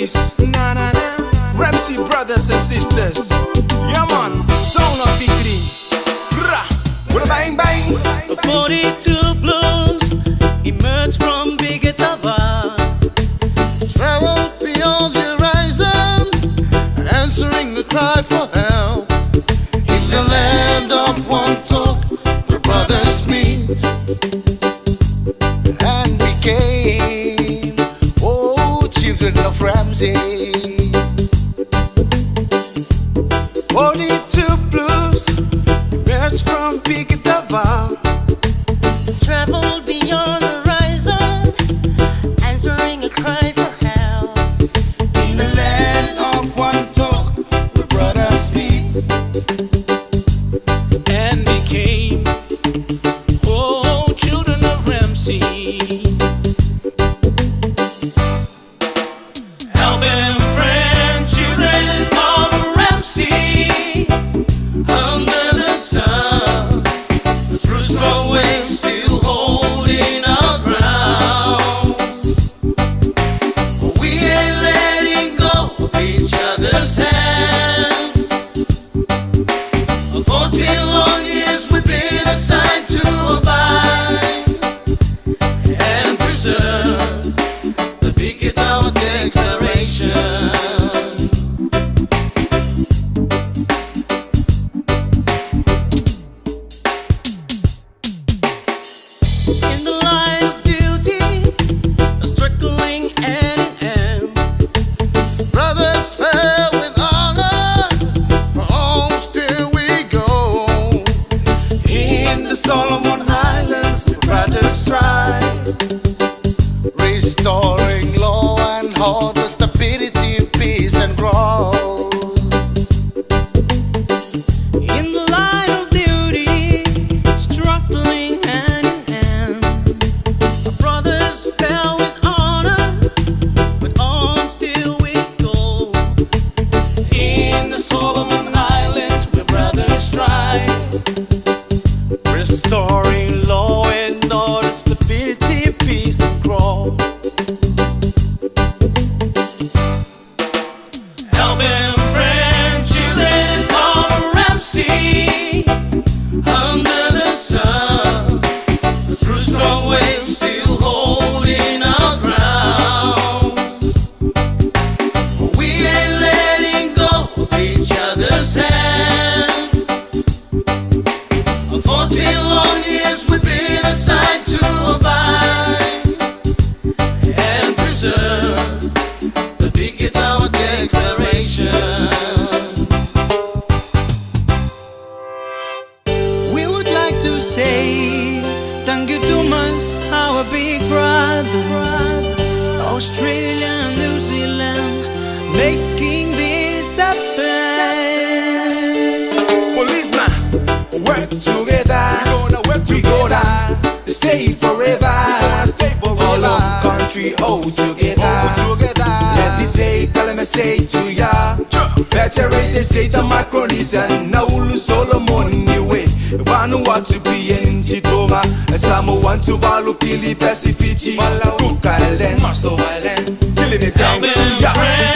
peace. Na na na. Ramsey brothers and sisters. Yeah man, sound of victory. Rah, with a bang bang. 42 blues emerged from Big Etava. Traveled beyond the horizon, answering the cry for help. In the land of one talk, the brothers meet and became, oh, children of Ramsey. 42 blues emerged from Big Etava. Traveled beyond the horizon, answering a cry for help. In the land of one talk, the brothers meet And became, oh, children of Ramsey. Helping friend, children of Ramsey. Under the sun, through strong waves, still holding our ground. We ain't letting go of each other's hands. For 14 long years we've been assigned to abide and preserve the Big Etava Declaration. In the line of duty, struggling hand in hand. Brothers fell with honor, on still we go. in the Solomon Islands. Brothers strive, restoring law and order, stability, peace and growth. In the line of duty, struggling hand in hand. Our brothers fell with honor, but on still we go. In the Solomon Islands, where brothers strive. Restoring law and order, stability, peace and growth. Helping friend, children of Ramsey. Under the sun, through strong waves, still holding our grounds. We ain't letting go of each other's hands. For 14 long years we've been assigned to abide and preserve the Big Etava Declaration. We would like to say thank you to our big brother, Australia and New Zealand, making this happen. Policeman, work together. We gonna stay forever. For love, country, all together. Let this day tell a message to ya. Veteran the state of Micronesia, Nauru, Solomon, Niue, Vanuatu, PNG, Tonga, Samoa, Tuvalu, Kili, Pacific, Cook Island, Marshall Island, killing it down to ya.